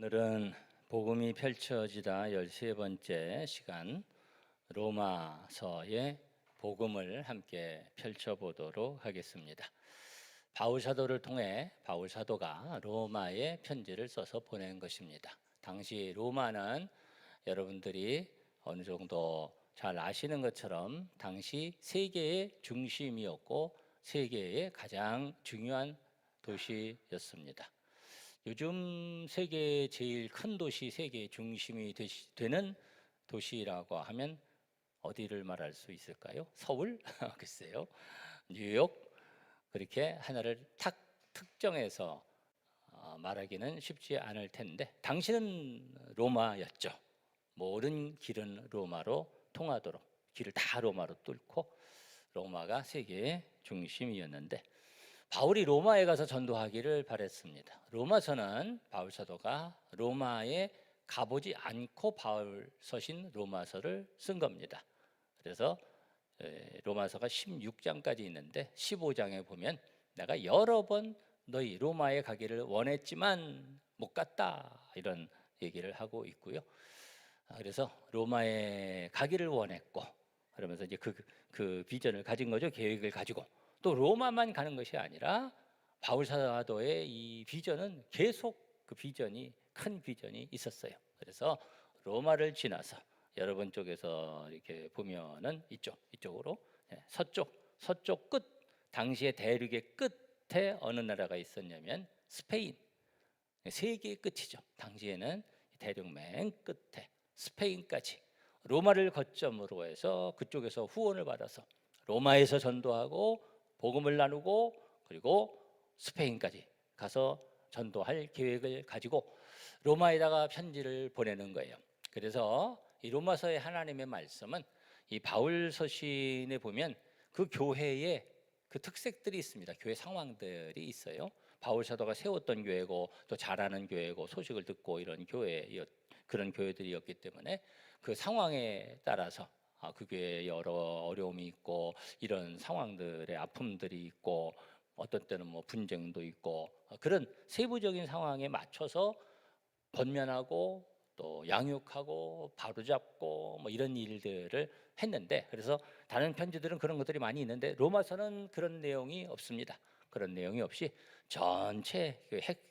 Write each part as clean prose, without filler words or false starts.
오늘은 복음이 펼쳐지다 13번째 시간 로마서의 복음을 함께 펼쳐보도록 하겠습니다. 바울 사도를 통해 바울 사도가 로마에 편지를 써서 보낸 것입니다. 당시 로마는 여러분들이 어느 정도 잘 아시는 것처럼 당시 세계의 중심이었고 세계의 가장 중요한 도시였습니다. 요즘 세계 제일 큰 도시, 세계 중심이 되는 도시라고 하면 어디를 말할 수 있을까요? 서울? 글쎄요. 뉴욕? 그렇게 하나를 탁 특정해서 말하기는 쉽지 않을 텐데 당시는 로마였죠. 모든 길은 로마로 통하도록 길을 다 로마로 뚫고 로마가 세계의 중심이었는데 바울이 로마에 가서 전도하기를 바랬습니다. 로마서는 바울 사도가 로마에 가보지 않고 바울 서신 로마서를 쓴 겁니다. 그래서 로마서가 16장까지 있는데 15장에 보면 내가 여러 번 너희 로마에 가기를 원했지만 못 갔다 이런 얘기를 하고 있고요. 그래서 로마에 가기를 원했고 그러면서 이제 그 비전을 가진 거죠. 계획을 가지고 또 로마만 가는 것이 아니라 바울 사도의 이 비전은 계속 그 비전이 큰 비전이 있었어요. 그래서 로마를 지나서 여러분 쪽에서 이렇게 보면은 이쪽으로 서쪽 끝 당시의 대륙의 끝에 어느 나라가 있었냐면 스페인. 세계의 끝이죠. 당시에는 대륙 맨 끝에 스페인까지 로마를 거점으로 해서 그쪽에서 후원을 받아서 로마에서 전도하고 복음을 나누고 그리고 스페인까지 가서 전도할 계획을 가지고 로마에다가 편지를 보내는 거예요. 그래서 이 로마서의 하나님의 말씀은 이 바울 서신에 보면 그 교회의 그 특색들이 있습니다. 교회 상황들이 있어요. 바울 사도가 세웠던 교회고 또 잘하는 교회고 소식을 듣고 이런 그런 교회들이었기 때문에 그 상황에 따라서 그 교회에 여러 어려움이 있고 이런 상황들의 아픔들이 있고 어떤 때는 뭐 분쟁도 있고 그런 세부적인 상황에 맞춰서 번면하고 또 양육하고 바로잡고 뭐 이런 일들을 했는데 그래서 다른 편지들은 그런 것들이 많이 있는데 로마서는 그런 내용이 없습니다. 그런 내용이 없이 전체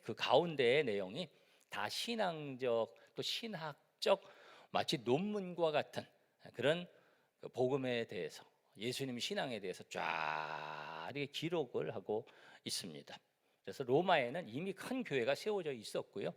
그 가운데의 내용이 다 신앙적 또 신학적 마치 논문과 같은 그런 복음에 대해서 예수님 신앙에 대해서 쫙 이렇게 기록을 하고 있습니다. 그래서 로마에는 이미 큰 교회가 세워져 있었고요.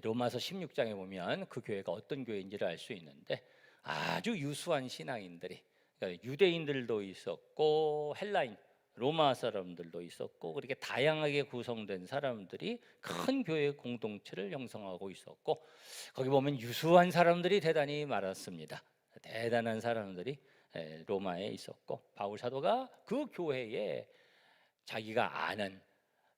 로마서 16장에 보면 그 교회가 어떤 교회인지를 알 수 있는데 아주 유수한 신앙인들이 그러니까 유대인들도 있었고 헬라인 로마 사람들도 있었고 그렇게 다양하게 구성된 사람들이 큰 교회 공동체를 형성하고 있었고 거기 보면 유수한 사람들이 대단히 많았습니다. 대단한 사람들이 로마에 있었고 바울 사도가 그 교회에 자기가 아는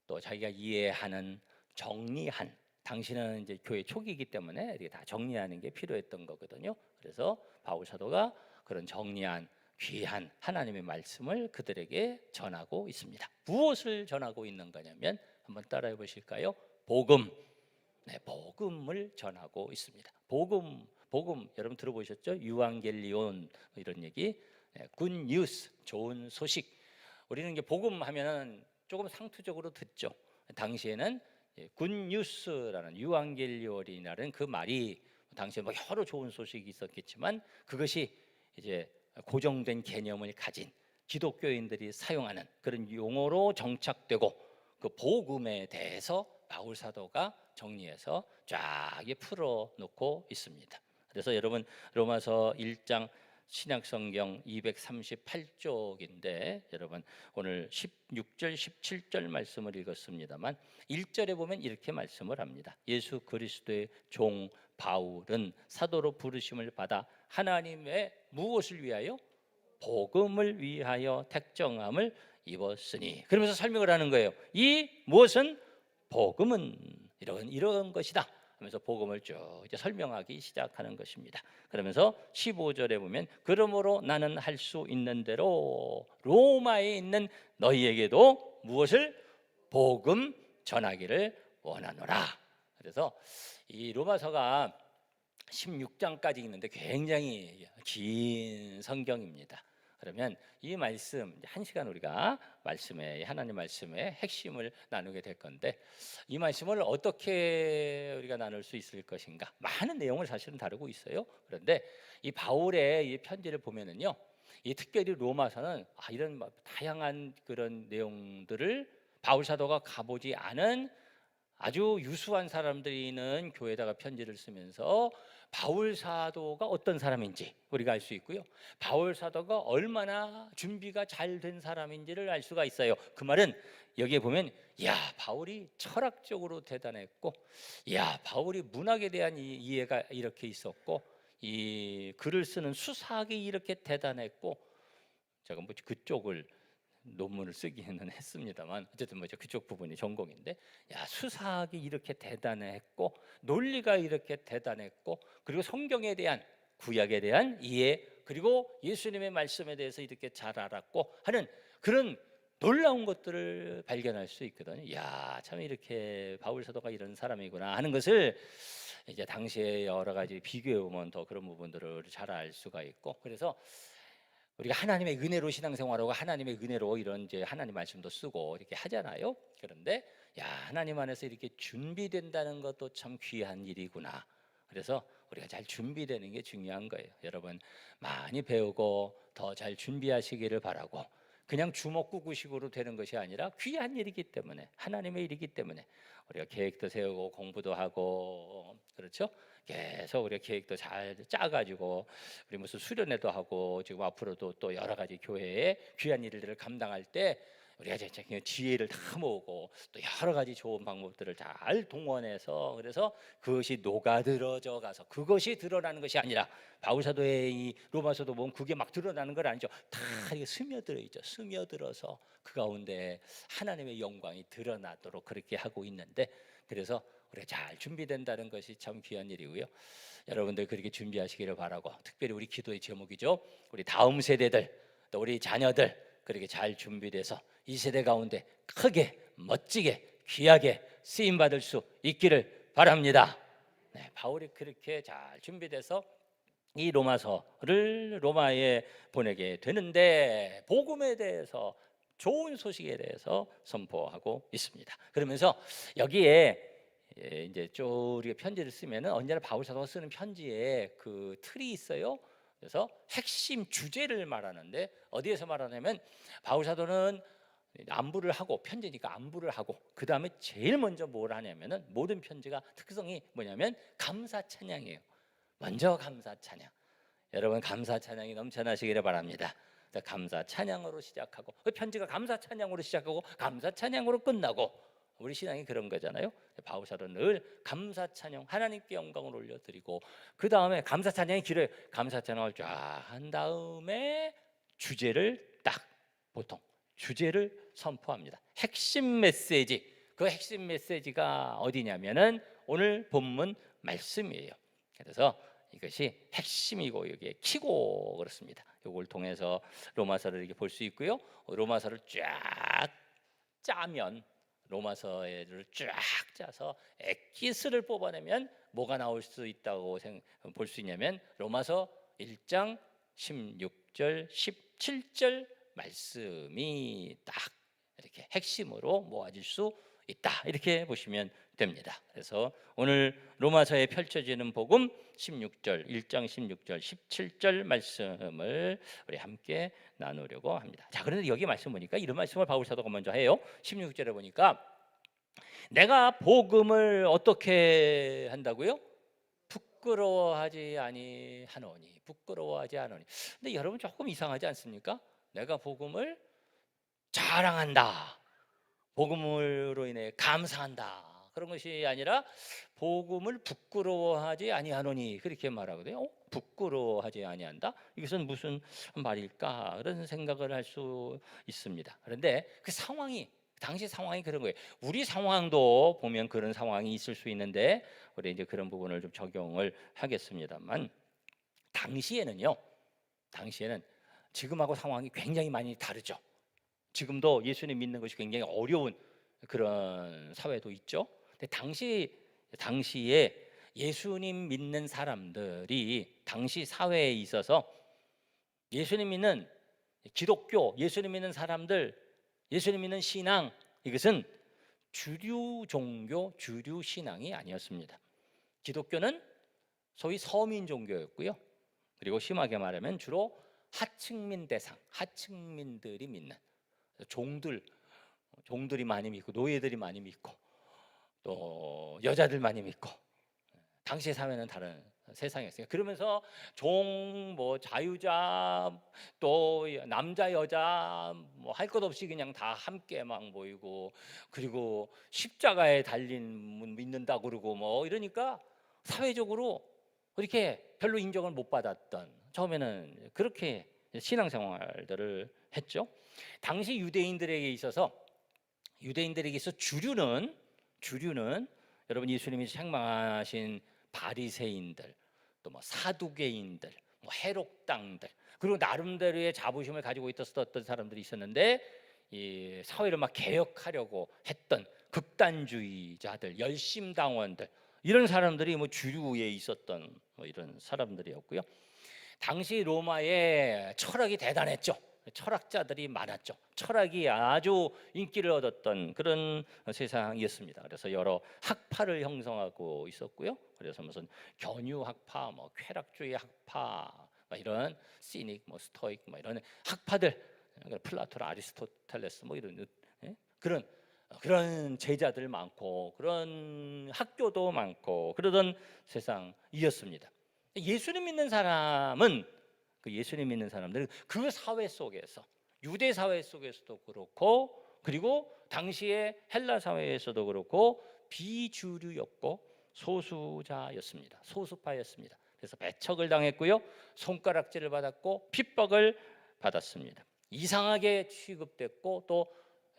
또 자기가 이해하는 정리한 당신은 이제 교회 초기이기 때문에 이렇게 다 정리하는 게 필요했던 거거든요. 그래서 바울 사도가 그런 정리한 귀한 하나님의 말씀을 그들에게 전하고 있습니다. 무엇을 전하고 있는 거냐면 한번 따라해 보실까요? 복음. 네, 복음을 전하고 있습니다. 복음 여러분 들어보셨죠? 유앙겔리온 이런 얘기. 굿 뉴스, 좋은 소식. 우리는 이게 복음 하면은 조금 상투적으로 듣죠. 당시에는 굿뉴스라는 유앙겔리온이라는 그 말이 당시에 뭐 여러 좋은 소식이 있었겠지만 그것이 이제 고정된 개념을 가진 기독교인들이 사용하는 그런 용어로 정착되고 그 복음에 대해서 바울 사도가 정리해서 쫙 풀어놓고 있습니다. 그래서 여러분 로마서 1장 신약성경 238쪽인데 여러분 오늘 16절 17절 말씀을 읽었습니다만 1절에 보면 이렇게 말씀을 합니다. 예수 그리스도의 종 바울은 사도로 부르심을 받아 하나님의 무엇을 위하여? 복음을 위하여 택정함을 입었으니 그러면서 설명을 하는 거예요. 이 무엇은? 복음은 이런 것이다 하면서 복음을 쭉 이제 설명하기 시작하는 것입니다. 그러면서 15절에 보면 그러므로 나는 할 수 있는 대로 로마에 있는 너희에게도 무엇을? 복음 전하기를 원하노라. 그래서 이 로마서가 16장까지 있는데 굉장히 긴 성경입니다. 그러면 이 말씀 한 시간 우리가 말씀에 하나님 말씀의 핵심을 나누게 될 건데 이 말씀을 어떻게 우리가 나눌 수 있을 것인가? 많은 내용을 사실은 다루고 있어요. 그런데 이 바울의 이 편지를 보면은요, 이 특별히 로마서는 이런 다양한 그런 내용들을 바울 사도가 가보지 않은 아주 유수한 사람들이 있는 교회에다가 편지를 쓰면서 바울 사도가 어떤 사람인지 우리가 알 수 있고요. 바울 사도가 얼마나 준비가 잘 된 사람인지를 알 수가 있어요. 그 말은 여기에 보면 야, 바울이 철학적으로 대단했고, 야, 바울이 문학에 대한 이해가 이렇게 있었고, 이 글을 쓰는 수사학이 이렇게 대단했고, 제가 뭐 그쪽을 논문을 쓰기는 했습니다만 어쨌든 뭐죠, 그쪽 부분이 전공인데, 야, 수사학이 이렇게 대단했고 논리가 이렇게 대단했고 그리고 성경에 대한 구약에 대한 이해 그리고 예수님의 말씀에 대해서 이렇게 잘 알았고 하는 그런 놀라운 것들을 발견할 수 있거든요. 야, 참 이렇게 바울 사도가 이런 사람이구나 하는 것을 이제 당시에 여러 가지 비교해 보면 더 그런 부분들을 잘 알 수가 있고, 그래서 우리가 하나님의 은혜로 신앙생활하고 하나님의 은혜로 이런 이제 하나님 말씀도 쓰고 이렇게 하잖아요. 그런데 야, 하나님 안에서 이렇게 준비된다는 것도 참 귀한 일이구나. 그래서 우리가 잘 준비되는 게 중요한 거예요. 여러분 많이 배우고 더 잘 준비하시기를 바라고, 그냥 주먹구구식으로 되는 것이 아니라 귀한 일이기 때문에, 하나님의 일이기 때문에 우리가 계획도 세우고 공부도 하고, 그렇죠? 계속 우리가 계획도 잘 짜가지고 우리 무슨 수련회도 하고 지금 앞으로도 또 여러 가지 교회에 귀한 일들을 감당할 때 우리가 진짜 지혜를 다 모으고 또 여러 가지 좋은 방법들을 잘 동원해서, 그래서 그것이 녹아들어져 가서 그것이 드러나는 것이 아니라, 바울 사도의 이 로마서도 보면 그게 막 드러나는 건 아니죠. 다 이게 스며들어 있죠. 스며들어서 그 가운데 하나님의 영광이 드러나도록 그렇게 하고 있는데, 그래서 우리가 잘 준비된다는 것이 참 귀한 일이고요. 여러분들 그렇게 준비하시기를 바라고, 특별히 우리 기도의 제목이죠. 우리 다음 세대들 또 우리 자녀들 그렇게 잘 준비돼서 이 세대 가운데 크게 멋지게 귀하게 쓰임 받을 수 있기를 바랍니다. 네, 바울이 그렇게 잘 준비돼서 이 로마서를 로마에 보내게 되는데, 복음에 대해서 좋은 소식에 대해서 선포하고 있습니다. 그러면서 여기에 이제 쭉 우리가 편지를 쓰면은 언제나 바울 사도가 쓰는 편지에 그 틀이 있어요. 그래서 핵심 주제를 말하는데 어디에서 말하냐면, 바울 사도는 안부를 하고, 편지니까 안부를 하고, 그 다음에 제일 먼저 뭘 하냐면은, 모든 편지가 특성이 뭐냐면 감사 찬양이에요. 먼저 감사 찬양. 여러분 감사 찬양이 넘쳐나시기를 바랍니다. 감사 찬양으로 시작하고, 그 편지가 감사 찬양으로 시작하고 감사 찬양으로 끝나고, 우리 신앙이 그런 거잖아요. 바울 사도는 늘 감사 찬양, 하나님께 영광을 올려드리고, 그 다음에 감사 찬양이 길어요. 감사 찬양을 쫙 한 다음에 주제를 딱, 보통 주제를 선포합니다. 핵심 메시지, 그 핵심 메시지가 어디냐면은 오늘 본문 말씀이에요. 그래서 이것이 핵심이고 여기에 키고 그렇습니다. 이걸 통해서 로마서를 이렇게 볼 수 있고요. 로마서를 쫙 짜면, 로마서를 쫙 짜서 엑기스를 뽑아내면 뭐가 나올 수 있다고 볼 수 있냐면, 로마서 1장 16절 17절 말씀이 딱 이렇게 핵심으로 모아질 수 있다, 이렇게 보시면 됩니다. 그래서 오늘 로마서에 펼쳐지는 복음 16절, 1장 16절 17절 말씀을 우리 함께 나누려고 합니다. 자, 그런데 여기 말씀 보니까 이런 말씀을 바울 사도가 먼저 해요. 16절에 보니까 내가 복음을 어떻게 한다고요? 부끄러워하지 아니하노니. 부끄러워하지 않으니. 근데 여러분 조금 이상하지 않습니까? 내가 복음을 자랑한다, 복음으로 인해 감사한다, 그런 것이 아니라 복음을 부끄러워하지 아니하노니, 그렇게 말하거든요. 부끄러워하지 아니한다? 이것은 무슨 말일까? 그런 생각을 할 수 있습니다. 그런데 그 상황이, 당시 상황이 그런 거예요. 우리 상황도 보면 그런 상황이 있을 수 있는데 우리 이제 그런 부분을 좀 적용을 하겠습니다만, 당시에는요, 당시에는 지금하고 상황이 굉장히 많이 다르죠. 지금도 예수님 믿는 것이 굉장히 어려운 그런 사회도 있죠. 근데 당시 당시에 예수님 믿는 사람들이 당시 사회에 있어서 예수님 믿는 기독교, 예수님 믿는 사람들, 예수님 믿는 신앙, 이것은 주류 종교, 주류 신앙이 아니었습니다. 기독교는 소위 서민 종교였고요. 그리고 심하게 말하면 주로 하층민 대상, 하층민들이 믿는 종들이 많이 믿고 노예들이 많이 믿고 또 여자들 많이 믿고, 당시 사회는 다른 세상이었어요. 그러면서 뭐 자유자 또 남자 여자 뭐 할 것 없이 그냥 다 함께 막 모이고, 그리고 십자가에 달린 분 믿는다 그러고 뭐 이러니까 사회적으로 이렇게 별로 인정을 못 받았던, 처음에는 그렇게 신앙생활들을 했죠. 당시 유대인들에게 있어서 주류는 여러분 예수님이 책망하신 바리새인들, 또 뭐 사두개인들, 뭐 해록당들, 그리고 나름대로의 자부심을 가지고 있었던 사람들이 있었는데, 이 사회를 막 개혁하려고 했던 극단주의자들, 열심당원들, 이런 사람들이 뭐 주류에 있었던 뭐 이런 사람들이었고요. 당시 로마의 철학이 대단했죠. 철학자들이 많았죠. 철학이 아주 인기를 얻었던 그런 세상이었습니다. 그래서 여러 학파를 형성하고 있었고요. 그래서 무슨 견유학파, 뭐 쾌락주의 학파, 뭐 이런 시닉, 뭐 스토익, 뭐 이런 학파들, 플라톤, 아리스토텔레스, 뭐 이런 그런 제자들 많고, 그런 학교도 많고 그러던 세상이었습니다. 예수님 믿는 사람은, 예수님 믿는 사람들은 그 사회 속에서, 유대 사회 속에서도 그렇고, 그리고 당시의 헬라 사회에서도 그렇고 비주류였고 소수자였습니다. 소수파였습니다. 그래서 배척을 당했고요, 손가락질을 받았고 핍박을 받았습니다. 이상하게 취급됐고 또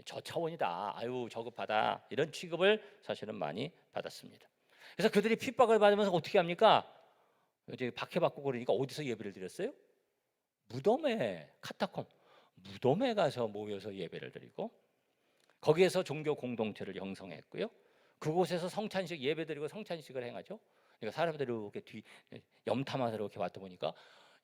저차원이다, 아유 저급하다, 이런 취급을 사실은 많이 받았습니다. 그래서 그들이 핍박을 받으면서 어떻게 합니까? 이제 박해받고 그러니까 어디서 예배를 드렸어요? 무덤에, 카타콤 무덤에 가서 모여서 예배를 드리고, 거기에서 종교 공동체를 형성했고요. 그곳에서 성찬식 예배드리고 성찬식을 행하죠. 그러니까 사람들이 이렇게 염탐하러 이렇게 왔다 보니까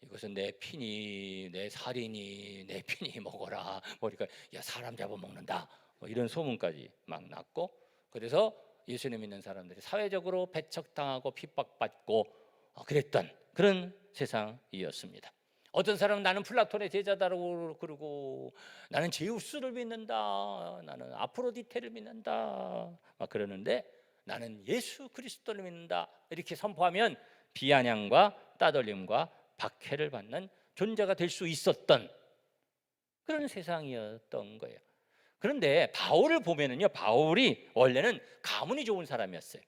이것은 내 피니, 내 살이니, 내 피니 먹어라. 그러니까 야 사람 잡아 먹는다. 뭐 이런 소문까지 막 났고, 그래서 예수님 믿는 사람들이 사회적으로 배척당하고 핍박받고 그랬던 그런 세상이었습니다. 어떤 사람은 나는 플라톤의 제자다라고 그러고, 나는 제우스를 믿는다, 나는 아프로디테를 믿는다 막 그러는데, 나는 예수 그리스도를 믿는다 이렇게 선포하면 비아냥과 따돌림과 박해를 받는 존재가 될 수 있었던 그런 세상이었던 거예요. 그런데 바울을 보면은요, 바울이 원래는 가문이 좋은 사람이었어요.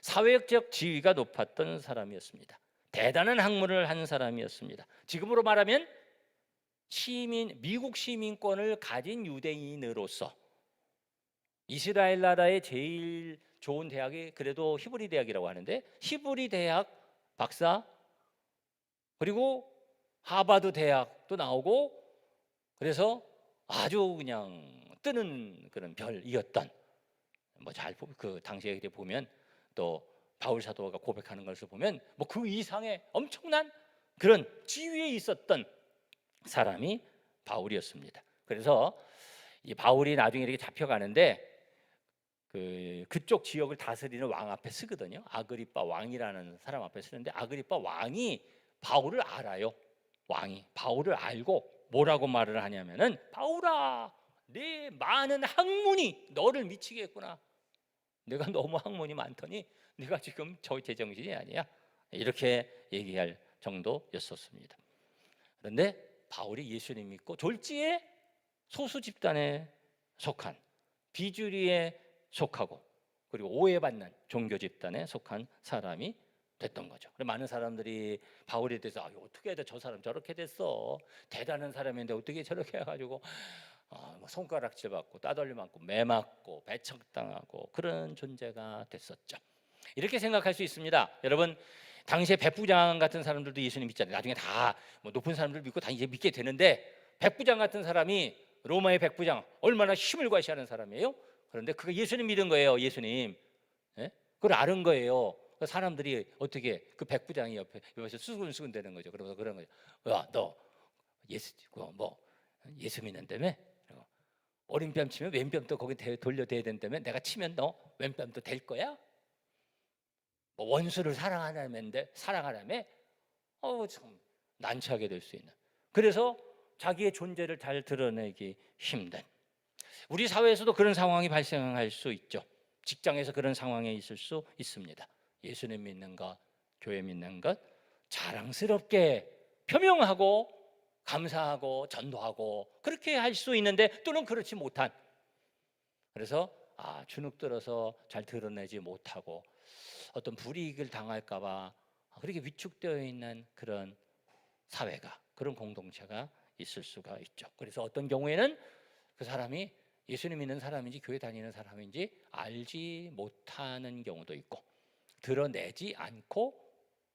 사회적 지위가 높았던 사람이었습니다. 대단한 학문을 한 사람이었습니다. 지금으로 말하면 미국 시민권을 가진 유대인으로서 이스라엘 나라의 제일 좋은 대학이 그래도 히브리 대학이라고 하는데, 히브리 대학 박사, 그리고 하버드 대학도 나오고, 그래서 아주 그냥 뜨는 그런 별이었던, 그 당시에 보면 또 바울 사도가 고백하는 것을 보면 뭐 그 이상의 엄청난 그런 지위에 있었던 사람이 바울이었습니다. 그래서 이 바울이 나중에 이렇게 잡혀가는데 그쪽 지역을 다스리는 왕 앞에 쓰거든요. 아그리빠 왕이라는 사람 앞에 쓰는데, 아그리빠 왕이 바울을 알아요. 왕이 바울을 알고 뭐라고 말을 하냐면은, 바울아, 내 많은 학문이 너를 미치게 했구나. 내가 너무 학문이 많더니 네가 지금 제정신이 아니야, 이렇게 얘기할 정도였었습니다. 그런데 바울이 예수님 믿고 졸지에 소수 집단에 속한, 비주류에 속하고, 그리고 오해받는 종교 집단에 속한 사람이 됐던 거죠. 많은 사람들이 바울에 대해서 어떻게 해야 돼, 저 사람 저렇게 됐어, 대단한 사람인데 어떻게 저렇게 해가지고 손가락질 받고 따돌림 받고 매 맞고 배척당하고 그런 존재가 됐었죠. 이렇게 생각할 수 있습니다. 여러분, 당시에 백부장 같은 사람들도 예수님 믿잖아요. 나중에 다 높은 사람들 믿고 다 이제 믿게 되는데, 백부장 같은 사람이, 로마의 백부장, 얼마나 힘을 과시하는 사람이에요. 그런데 그가 예수님 믿은 거예요. 예수님. 예? 그걸 아는 거예요. 사람들이 어떻게 그 백부장이 옆에서 수근수근 되는 거죠. 그러면서 그런 거죠. 야, 너 예수 믿는다며? 오른뺨 치면 왼뺨도 거기 돌려대야 된다며? 내가 치면 너 왼뺨도 될 거야? 뭐 원수를 사랑하라며? 참 난처하게 될 수 있는. 그래서 자기의 존재를 잘 드러내기 힘든, 우리 사회에서도 그런 상황이 발생할 수 있죠. 직장에서 그런 상황에 있을 수 있습니다. 예수님 믿는 것, 교회 믿는 것 자랑스럽게 표명하고 감사하고 전도하고 그렇게 할 수 있는데, 또는 그렇지 못한, 그래서 주눅 들어서 잘 드러내지 못하고 어떤 불이익을 당할까 봐 그렇게 위축되어 있는 그런 사회가, 그런 공동체가 있을 수가 있죠. 그래서 어떤 경우에는 그 사람이 예수님 믿는 사람인지 교회 다니는 사람인지 알지 못하는 경우도 있고, 드러내지 않고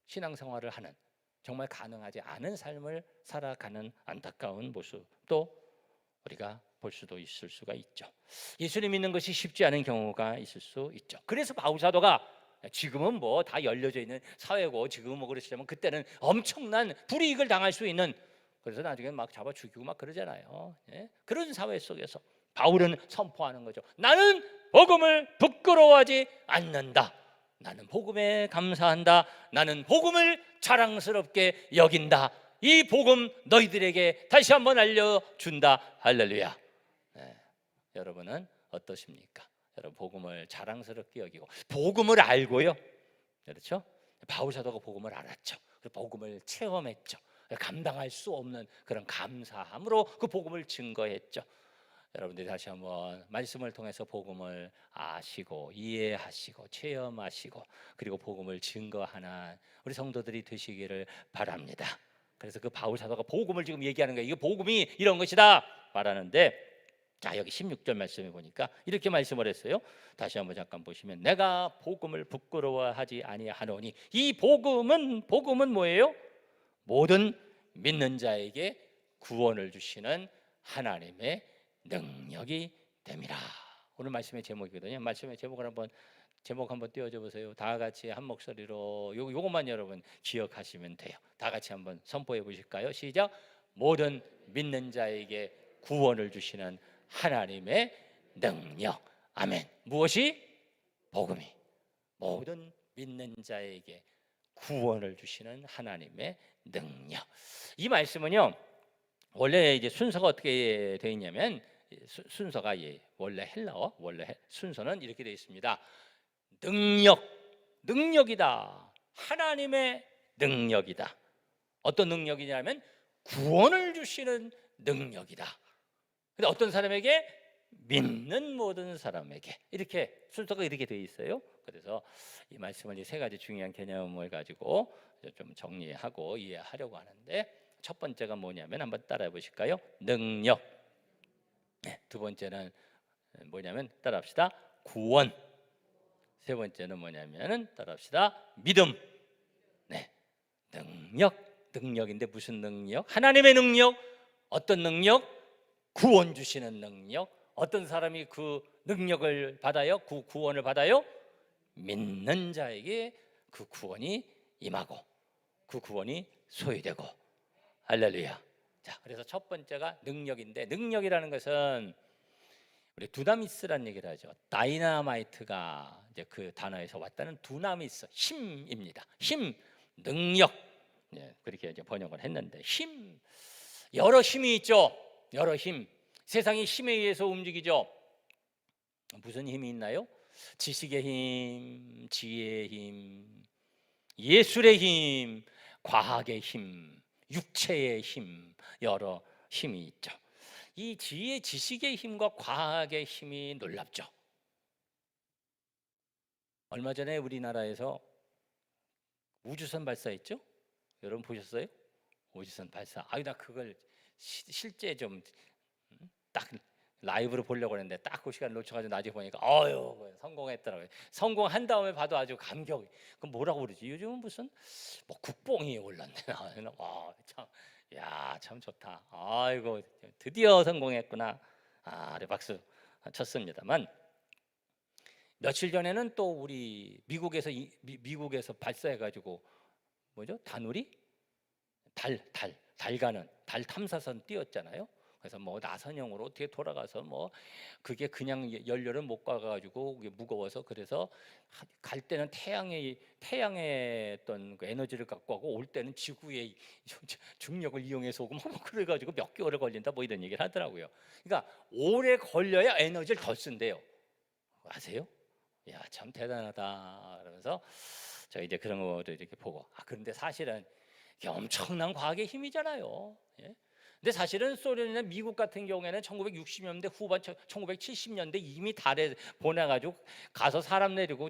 신앙생활을 하는, 정말 가능하지 않은 삶을 살아가는 안타까운 모습도 우리가 볼 수도 있을 수가 있죠. 예수님 믿는 것이 쉽지 않은 경우가 있을 수 있죠. 그래서 바울사도가, 지금은 뭐 다 열려져 있는 사회고 지금은 뭐 그렇지만 그때는 엄청난 불이익을 당할 수 있는, 그래서 나중에 막 잡아 죽이고 막 그러잖아요. 예? 그런 사회 속에서 바울은 선포하는 거죠. 나는 복음을 부끄러워하지 않는다. 나는 복음에 감사한다. 나는 복음을 자랑스럽게 여긴다. 이 복음 너희들에게 다시 한번 알려준다. 할렐루야. 네. 여러분은 어떠십니까? 여러분 복음을 자랑스럽게 여기고 복음을 알고요, 그렇죠? 바울 사도가 복음을 알았죠. 복음을 체험했죠. 감당할 수 없는 그런 감사함으로 그 복음을 증거했죠. 여러분들이 다시 한번 말씀을 통해서 복음을 아시고 이해하시고 체험하시고 그리고 복음을 증거하는 우리 성도들이 되시기를 바랍니다. 그래서 그 바울 사도가 복음을 지금 얘기하는 거예요. 이거 복음이 이런 것이다 말하는데, 자, 여기 16절 말씀에 보니까 이렇게 말씀을 했어요. 다시 한번 잠깐 보시면, 내가 복음을 부끄러워하지 아니하노니, 이 복음은 뭐예요? 모든 믿는 자에게 구원을 주시는 하나님의 능력이 됨이라. 오늘 말씀의 제목이거든요. 말씀의 제목 한번 띄워줘 보세요. 다 같이 한 목소리로 요것만 여러분 기억하시면 돼요. 다 같이 한번 선포해 보실까요? 시작. 모든 믿는 자에게 구원을 주시는 하나님의 능력. 아멘. 무엇이? 복음이. 모든 믿는 자에게 구원을 주시는 하나님의 능력. 이 말씀은요, 원래 이제 순서가 어떻게 되어 있냐면, 순서가 원래 헬라어 순서는 이렇게 되어 있습니다. 능력이다. 하나님의 능력이다. 어떤 능력이냐면 구원을 주시는 능력이다. 근데 어떤 사람에게? 믿는 모든 사람에게. 이렇게 순서가 이렇게 되어 있어요. 그래서 이 말씀을 이 세 가지 중요한 개념을 가지고 좀 정리하고 이해하려고 하는데, 첫 번째가 뭐냐면 한번 따라해 보실까요? 능력. 두 번째는 뭐냐면 따라합시다. 구원. 세 번째는 뭐냐면은 따라합시다. 믿음. 네, 능력인데 무슨 능력? 하나님의 능력. 어떤 능력? 구원 주시는 능력. 어떤 사람이 그 능력을 받아요? 그 구원을 받아요? 믿는 자에게 그 구원이 임하고 그 구원이 소유되고. 할렐루야. 자, 그래서 첫 번째가 능력인데, 능력이라는 것은 우리 두나미스라는 얘기를 하죠. 다이나마이트가 이제 그 단어에서 왔다는 두나미스, 힘입니다. 힘, 능력. 그렇게 이제 번역을 했는데, 힘, 여러 힘이 있죠. 여러 힘. 세상이 힘에 의해서 움직이죠. 무슨 힘이 있나요? 지식의 힘, 지혜의 힘, 예술의 힘, 과학의 힘, 육체의 힘, 여러 힘이 있죠. 이 지식의 힘과 과학의 힘이 놀랍죠. 얼마 전에 우리나라에서 우주선 발사했죠? 여러분 보셨어요? 우주선 발사. 나 그걸 실제 좀 딱 라이브로 보려고 했는데 딱 그 시간 놓쳐가지고 나중에 보니까 성공했더라고요. 성공한 다음에 봐도 아주 감격이. 그럼 뭐라고 그러지? 요즘은 무슨 뭐 국뽕이 올랐네. 참 좋다. 아이고, 드디어 성공했구나. 박수 쳤습니다만, 며칠 전에는 또 우리 미국에서 발사해가지고 뭐죠? 다누리? 달 가는 달 탐사선 띄웠잖아요. 그래서 뭐 나선형으로 어떻게 돌아가서 뭐 그게 그냥 연료를 못 가가지고 그게 무거워서 그래서 갈 때는 태양의 어떤 그 에너지를 갖고 가고 올 때는 지구의 중력을 이용해서 오고 뭐 그래가지고 몇 개월을 걸린다 뭐 이런 얘기를 하더라고요. 그러니까 오래 걸려야 에너지를 더 쓴대요. 아세요? 야, 참 대단하다. 그러면서 저 이제 그런 거를 이렇게 보고 그런데 사실은 이게 엄청난 과학의 힘이잖아요. 예? 근데 사실은 소련이나 미국 같은 경우에는 1960년대 후반, 1970년대 이미 달에 보내가지고 가서 사람 내리고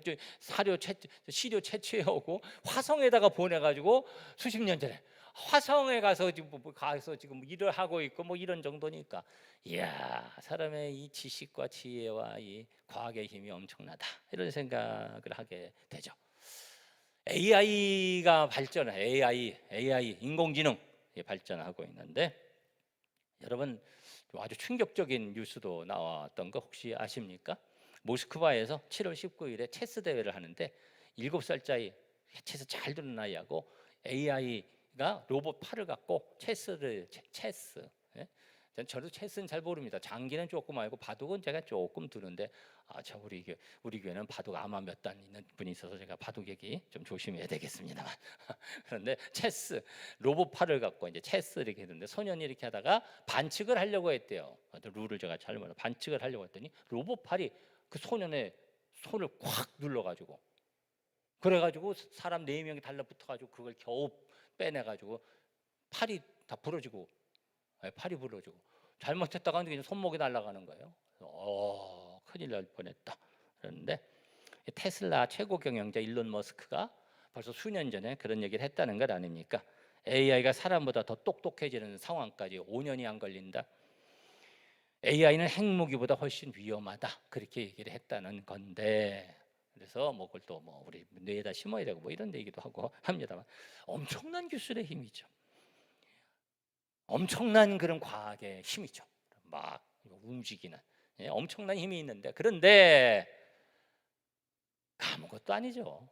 시료 채취해오고 화성에다가 보내가지고 수십 년 전에 화성에 가서 지금 일을 하고 있고 뭐 이런 정도니까 이야, 사람의 이 지식과 지혜와 이 과학의 힘이 엄청나다 이런 생각을 하게 되죠. AI가 AI 인공지능 발전하고 있는데 여러분 아주 충격적인 뉴스도 나왔던 거 혹시 아십니까? 모스크바에서 7월 19일에 체스 대회를 하는데 7살짜리 체스 잘 두는 아이하고 AI가 로봇 팔을 갖고 체스 예? 저도 체스는 잘 모릅니다. 장기는 조금 알고 바둑은 제가 조금 두는데 우리 교회는 바둑 아마 몇 단 있는 분이 있어서 제가 바둑 얘기 좀 조심해야 되겠습니다만 그런데 체스 로봇 팔을 갖고 이제 체스 이렇게 했는데 소년이 이렇게 하다가 반칙을 하려고 했대요. 룰을 제가 잘 몰라. 반칙을 하려고 했더니 로봇 팔이 그 소년의 손을 콱 눌러가지고 그래가지고 사람 4명이 달라붙어가지고 그걸 겨우 빼내가지고 팔이 다 부러지고 팔이 부러지고 잘못했다가 그냥 손목이 날아가는 거예요. 큰일 날 뻔했다. 그런데 테슬라 최고 경영자 일론 머스크가 벌써 수년 전에 그런 얘기를 했다는 걸 아닙니까? AI가 사람보다 더 똑똑해지는 상황까지 5년이 안 걸린다. AI는 핵무기보다 훨씬 위험하다. 그렇게 얘기를 했다는 건데 그래서 뭐 그걸 또 뭐 우리 뇌에다 심어야 되고 뭐 이런 얘기도 하고 합니다만 엄청난 기술의 힘이죠. 엄청난 그런 과학의 힘이죠. 막 움직이는 엄청난 힘이 있는데 그런데 아무것도 아니죠.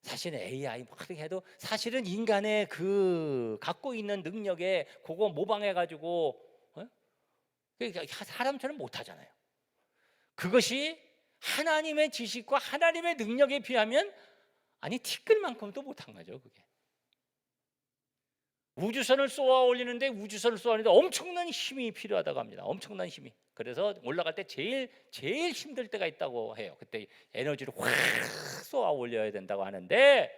사실은 AI 뭐 그렇게 해도 사실은 인간의 그 갖고 있는 능력에 그거 모방해가지고 사람처럼 못하잖아요. 그것이 하나님의 지식과 하나님의 능력에 비하면 티끌만큼도 못한 거죠. 그게 우주선을 쏘아 올리는데 엄청난 힘이 필요하다고 합니다. 엄청난 힘이. 그래서 올라갈 때 제일 힘들 때가 있다고 해요. 그때 에너지를 확 쏘아 올려야 된다고 하는데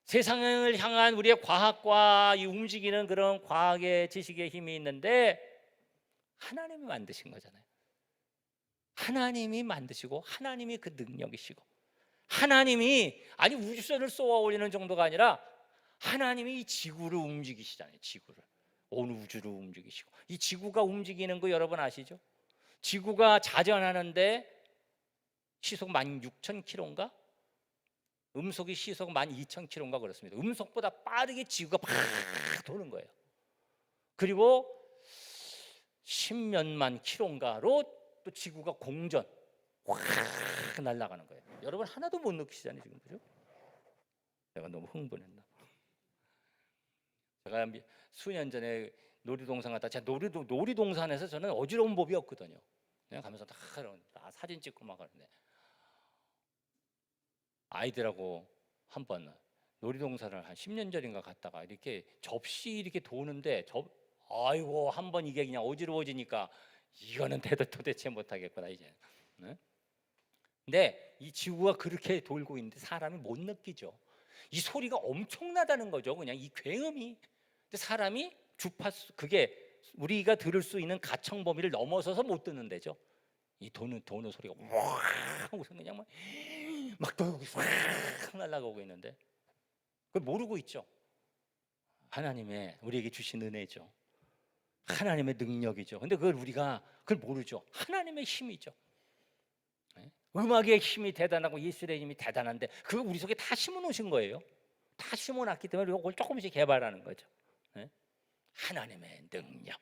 세상을 향한 우리의 과학과 이 움직이는 그런 과학의 지식의 힘이 있는데 하나님이 만드신 거잖아요. 하나님이 만드시고 하나님이 그 능력이시고 하나님이 우주선을 쏘아 올리는 정도가 아니라 하나님이 이 지구를 움직이시잖아요. 지구를 온 우주를 움직이시고 이 지구가 움직이는 거 여러분 아시죠? 지구가 자전하는데 시속 16,000km인가? 음속이 시속 12,000km인가 그렇습니다. 음속보다 빠르게 지구가 팍 도는 거예요. 그리고 10몇만 킬로인가로 또 지구가 공전 확 날아가는 거예요. 여러분 하나도 못 느끼시잖아요 지금. 그죠? 내가 너무 흥분했나? 제가 수년 전에 놀이동산 갔다 제가 놀이동산에서 저는 어지러운 법이 없거든요. 그냥 가면서 다 사진 찍고 막 하는데 아이들하고 한번 놀이동산을 한 10년 전인가 갔다가 이렇게 접시 이렇게 도는데 아이고 한번 이게 그냥 어지러워지니까 이거는 도대체 못하겠구나 이제. 네? 근데 이 지구가 그렇게 돌고 있는데 사람이 못 느끼죠. 이 소리가 엄청나다는 거죠. 그냥 이 굉음이. 근데 사람이 주파수 그게 우리가 들을 수 있는 가청 범위를 넘어서서 못 듣는 데죠. 이 도는 소리가 와 하고 그냥 막 확 날아가고 있는데 그걸 모르고 있죠. 하나님의 우리에게 주신 은혜죠. 하나님의 능력이죠. 근데 우리가 그걸 모르죠. 하나님의 힘이죠. 음악의 힘이 대단하고 예술의 힘이 대단한데 그거 우리 속에 다 심어놓으신 거예요. 다 심어놨기 때문에 이걸 조금씩 개발하는 거죠. 하나님의 능력.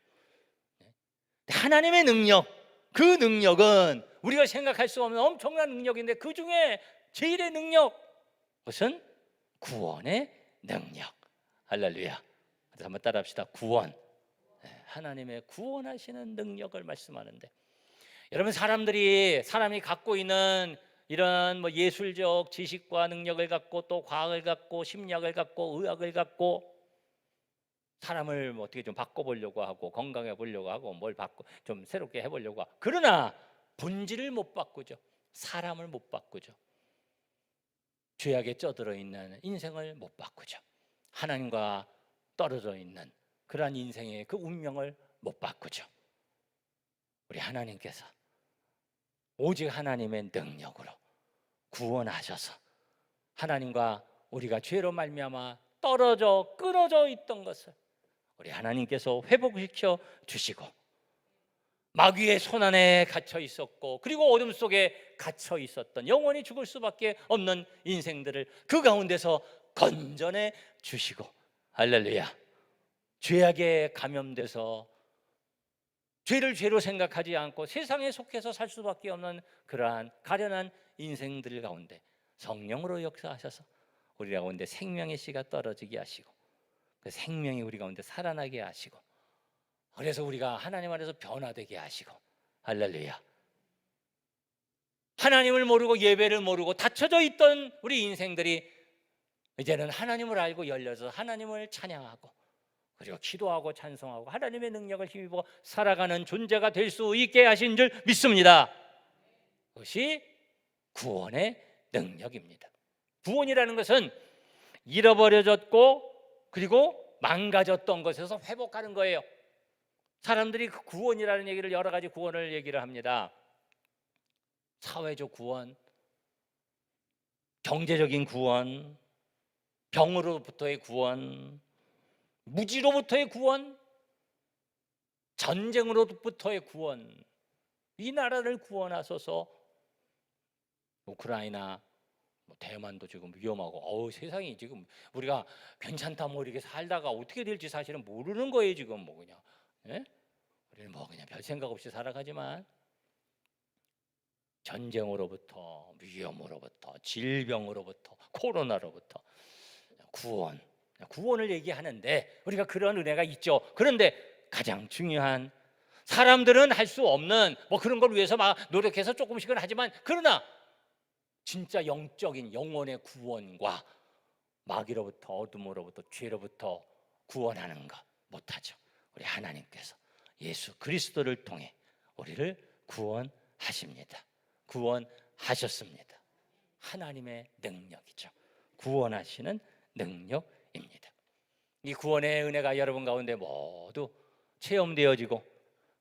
하나님의 능력 그 능력은 우리가 생각할 수 없는 엄청난 능력인데 그 중에 제일의 능력, 그것은 구원의 능력. 할렐루야. 그래서 한번 따라합시다. 구원. 하나님의 구원하시는 능력을 말씀하는데, 여러분, 사람이 갖고 있는 이런 뭐 예술적 지식과 능력을 갖고 또 과학을 갖고 심리학을 갖고 의학을 갖고 사람을 뭐 어떻게 좀 바꿔보려고 하고 건강해 보려고 하고 뭘 바꿔 좀 새롭게 해보려고 하고, 그러나 본질을 못 바꾸죠. 사람을 못 바꾸죠. 죄악에 쩌들어 있는 인생을 못 바꾸죠. 하나님과 떨어져 있는 그러한 인생의 그 운명을 못 바꾸죠. 우리 하나님께서 오직 하나님의 능력으로 구원하셔서 하나님과 우리가 죄로 말미암아 떨어져 끊어져 있던 것을 우리 하나님께서 회복시켜 주시고, 마귀의 손안에 갇혀 있었고 그리고 어둠 속에 갇혀 있었던 영원히 죽을 수밖에 없는 인생들을 그 가운데서 건져내 주시고, 할렐루야, 죄악에 감염돼서 죄를 죄로 생각하지 않고 세상에 속해서 살 수밖에 없는 그러한 가련한 인생들 가운데 성령으로 역사하셔서 우리 가운데 생명의 씨가 떨어지게 하시고 그 생명이 우리 가운데 살아나게 하시고, 그래서 우리가 하나님 안에서 변화되게 하시고, 할렐루야, 하나님을 모르고 예배를 모르고 닫혀져 있던 우리 인생들이 이제는 하나님을 알고 열려서 하나님을 찬양하고 그리고 기도하고 찬송하고 하나님의 능력을 힘입어 살아가는 존재가 될 수 있게 하신 줄 믿습니다. 그것이 구원의 능력입니다. 구원이라는 것은 잃어버려졌고 그리고 망가졌던 것에서 회복하는 거예요. 사람들이 그 구원이라는 얘기를 여러 가지 구원을 얘기를 합니다. 사회적 구원, 경제적인 구원, 병으로부터의 구원, 무지로부터의 구원, 전쟁으로부터의 구원. 이 나라를 구원하소서. 우크라이나, 대만도 지금 위험하고 세상이 지금 우리가 괜찮다 뭐 이렇게 살다가 어떻게 될지 사실은 모르는 거예요. 지금 뭐 그냥 우리는 뭐 그냥 별 생각 없이 살아가지만 전쟁으로부터, 위험으로부터, 질병으로부터, 코로나로부터 구원을 얘기하는데 우리가 그런 은혜가 있죠. 그런데 가장 중요한, 사람들은 할 수 없는 뭐 그런 걸 위해서 막 노력해서 조금씩은 하지만, 그러나 진짜 영적인 영혼의 구원과 마귀로부터, 어둠으로부터, 죄로부터 구원하는 것 못하죠. 우리 하나님께서 예수 그리스도를 통해 우리를 구원하십니다. 구원하셨습니다. 하나님의 능력이죠. 구원하시는 능력입니다. 이 구원의 은혜가 여러분 가운데 모두 체험되어지고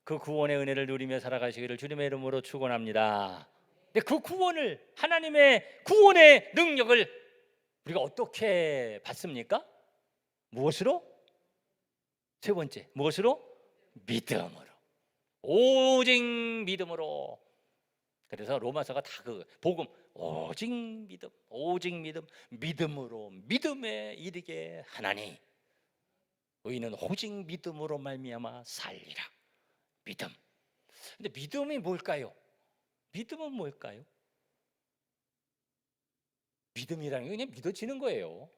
그 구원의 은혜를 누리며 살아가시기를 주님의 이름으로 축원합니다. 근데 그 구원을, 하나님의 구원의 능력을 우리가 어떻게 받습니까? 무엇으로? 세 번째, 무엇으로? 믿음으로. 오직 믿음으로. 그래서 로마서가 다 그 복음, 오직 믿음, 오직 믿음, 믿음으로 믿음에 이르게 하나니 의인은 오직 믿음으로 말미암아 살리라. 믿음. 근데 믿음이 뭘까요? 믿음은 뭘까요? 믿음이라는 게 그냥 믿어지는 거예요.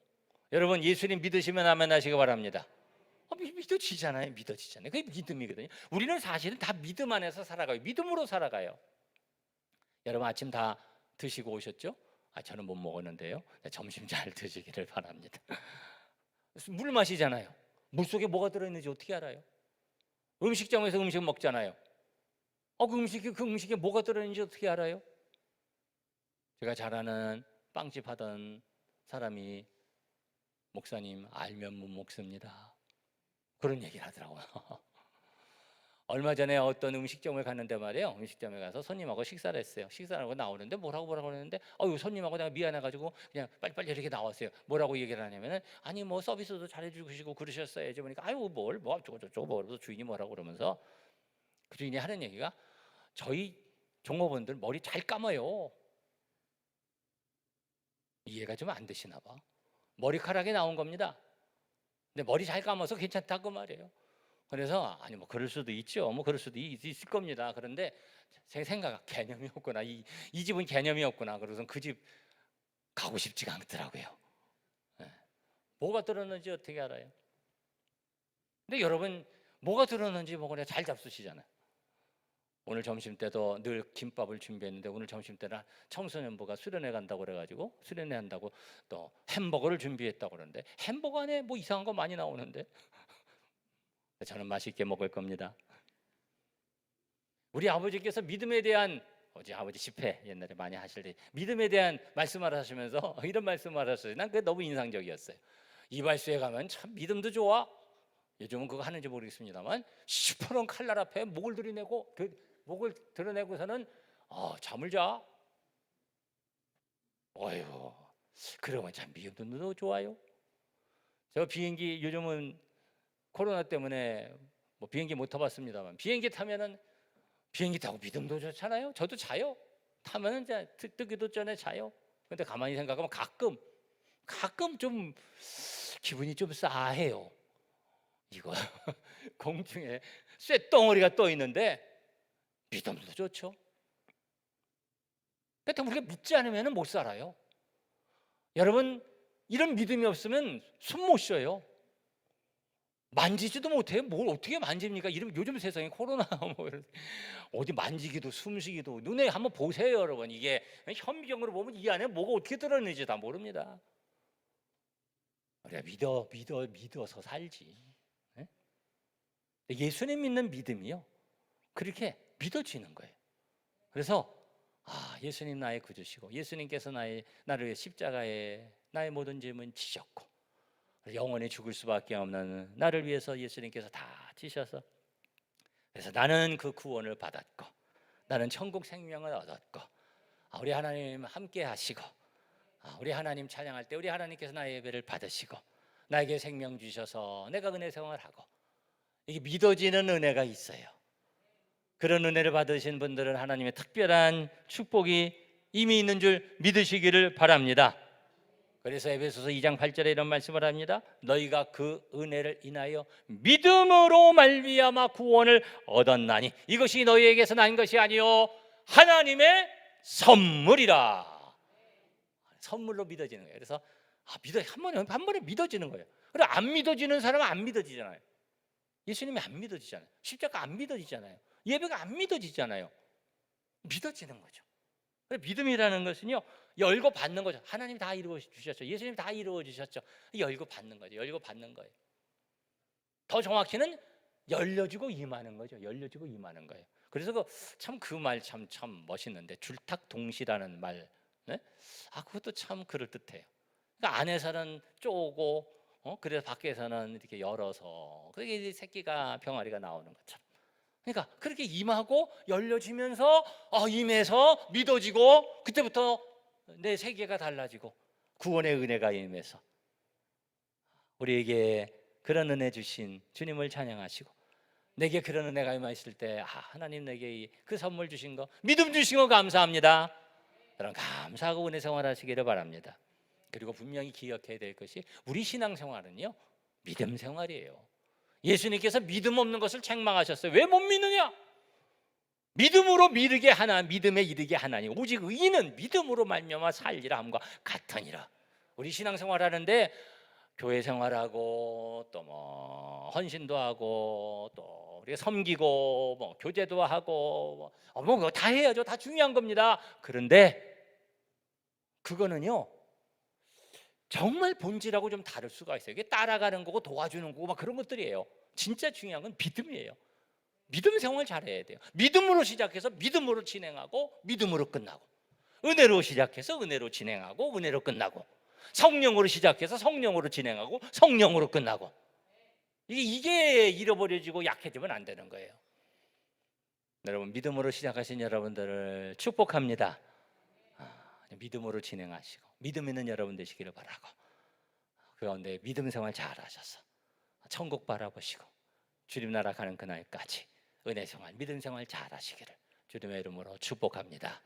여러분, 예수님 믿으시면 아멘 하시기 바랍니다. 믿어지잖아요. 믿어지잖아요. 그게 믿음이거든요. 우리는 사실은 다 믿음 안에서 살아가요. 믿음으로 살아가요. 여러분 아침 다 드시고 오셨죠? 저는 못 먹었는데요. 점심 잘 드시기를 바랍니다. 물 마시잖아요. 물 속에 뭐가 들어있는지 어떻게 알아요? 음식점에서 음식 먹잖아요. 그 음식에 뭐가 들어있는지 어떻게 알아요? 제가 잘 아는 빵집 하던 사람이, 목사님 알면 못 먹습니다, 그런 얘기를 하더라고요. 얼마 전에 어떤 음식점을 갔는데 말이에요. 음식점에 가서 손님하고 식사를 했어요. 식사를 하고 나오는데 뭐라고 하는데 손님하고 내가 미안해가지고 그냥 빨리빨리 이렇게 나왔어요. 뭐라고 얘기를 하냐면은, 아니 뭐 서비스도 잘해주시고 그러셨어야지. 보니까 뭐 저거 뭐 주인이 뭐라고 그러면서 그 주인이 하는 얘기가, 저희 종업원들 머리 잘 감아요. 이해가 좀 안 되시나 봐. 머리카락이 나온 겁니다. 근데 머리 잘 감아서 괜찮다고 말이에요. 그래서 아니 뭐 그럴 수도 있죠. 뭐 그럴 수도 있을 겁니다. 그런데 제 생각 개념이 없구나. 이 집은 개념이 없구나. 그래서 그 집 가고 싶지가 않더라고요. 예. 뭐가 들었는지 어떻게 알아요? 근데 여러분 뭐가 들었는지 뭐 그냥 잘 잡수시잖아요. 오늘 점심 때도 늘 김밥을 준비했는데 오늘 점심 때는 청소년부가 수련회 간다고 그래가지고 수련회 한다고 또 햄버거를 준비했다고 그러는데 햄버거 안에 뭐 이상한 거 많이 나오는데 저는 맛있게 먹을 겁니다. 우리 아버지께서 믿음에 대한 어제 아버지 집회 옛날에 많이 하실 때 믿음에 대한 말씀을 하시면서 이런 말씀을 하셨어요. 난 그게 너무 인상적이었어요. 이발소에 가면 참 믿음도 좋아. 요즘은 그거 하는지 모르겠습니다만 시퍼런 칼날 앞에 목을 들이내고 목을 드러내고서는 잠을 자. 어휴, 그러면 참 믿음도 좋아요. 저 비행기 요즘은 코로나 때문에 뭐 비행기 못 타봤습니다만 비행기 타면은 비행기 타고 믿음도 좋잖아요. 저도 자요. 타면은 이제 뜨기도 전에 자요. 근데 가만히 생각하면 가끔 좀 기분이 좀 싸해요. 이거 공중에 쇳덩어리가 떠 있는데 믿음도 좋죠. 그러니까 우리가 믿지 않으면 못 살아요. 여러분 이런 믿음이 없으면 숨 못 쉬어요. 만지지도 못해요. 뭘 어떻게 만집니까? 요즘 세상에 코로나 뭐 어디 만지기도 숨쉬기도 눈에 한번 보세요, 여러분. 이게 현미경으로 보면 이 안에 뭐가 어떻게 들어있는지 다 모릅니다. 우리가 믿어서 살지. 네? 예수님 믿는 믿음이요. 그렇게 믿어지는 거예요. 그래서 예수님 나의 구주시고 예수님께서 나를 위해 십자가에 나의 모든 죄는 지셨고 영원히 죽을 수밖에 없는 나를 위해서 예수님께서 다 지셔서 그래서 나는 그 구원을 받았고 나는 천국 생명을 얻었고 우리 하나님 함께 하시고 우리 하나님 찬양할 때 우리 하나님께서 나의 예배를 받으시고 나에게 생명 주셔서 내가 은혜 생활하고 이게 믿어지는 은혜가 있어요. 그런 은혜를 받으신 분들은 하나님의 특별한 축복이 이미 있는 줄 믿으시기를 바랍니다. 그래서 에베소서 2장 8절에 이런 말씀을 합니다. 너희가 그 은혜를 인하여 믿음으로 말미암아 구원을 얻었나니 이것이 너희에게서 난 것이 아니요 하나님의 선물이라. 선물로 믿어지는 거예요. 그래서 한 번에 믿어지는 거예요. 그리고 안 믿어지는 사람은 안 믿어지잖아요. 예수님이 안 믿어지잖아요. 십자가 안 믿어지잖아요. 예배가 안 믿어지잖아요. 믿어지는 거죠. 믿음이라는 것은요 열고 받는 거죠. 하나님 다 이루어 주셨죠. 예수님 다 이루어 주셨죠. 열고 받는 거죠. 열고 받는 거예요. 더 정확히는 열려주고 임하는 거죠. 열려주고 임하는 거예요. 그래서 그 말 참 멋있는데 줄탁동시라는 말, 네? 그것도 참 그럴 듯해요. 그러니까 안에서는 쪼고, 그래서 밖에서는 이렇게 열어서 그게 새끼가 병아리가 나오는 것처럼. 그러니까 그렇게 임하고 열려지면서 임해서 믿어지고 그때부터 내 세계가 달라지고 구원의 은혜가 임해서 우리에게 그런 은혜 주신 주님을 찬양하시고 내게 그런 은혜가 임하실 때 하나님 내게 그 선물 주신 거 믿음 주신 거 감사합니다. 여러분 감사하고 은혜 생활하시기를 바랍니다. 그리고 분명히 기억해야 될 것이 우리 신앙생활은요 믿음 생활이에요. 예수님께서 믿음 없는 것을 책망하셨어요. 왜 못 믿느냐? 믿음으로 믿음에 이르게 하나니 오직 의인은 믿음으로 말미암아 살리라 함과 같으니라. 우리 신앙생활하는데 교회 생활하고 또 뭐 헌신도 하고 또 우리가 섬기고 뭐 교제도 하고 뭐 다 해야죠. 다 중요한 겁니다. 그런데 그거는요 정말 본질하고 좀 다를 수가 있어요. 이게 따라가는 거고 도와주는 거고 막 그런 것들이에요. 진짜 중요한 건 믿음이에요. 믿음 생활 잘해야 돼요. 믿음으로 시작해서 믿음으로 진행하고 믿음으로 끝나고 은혜로 시작해서 은혜로 진행하고 은혜로 끝나고 성령으로 시작해서 성령으로 진행하고 성령으로 끝나고 이게 잃어버려지고 약해지면 안 되는 거예요. 여러분 믿음으로 시작하신 여러분들을 축복합니다. 믿음으로 진행하시고 믿음 있는 여러분 되시기를 바라고 그 가운데 믿음 생활 잘하셔서 천국 바라보시고 주님 나라 가는 그날까지 은혜 생활 믿음 생활 잘하시기를 주님의 이름으로 축복합니다.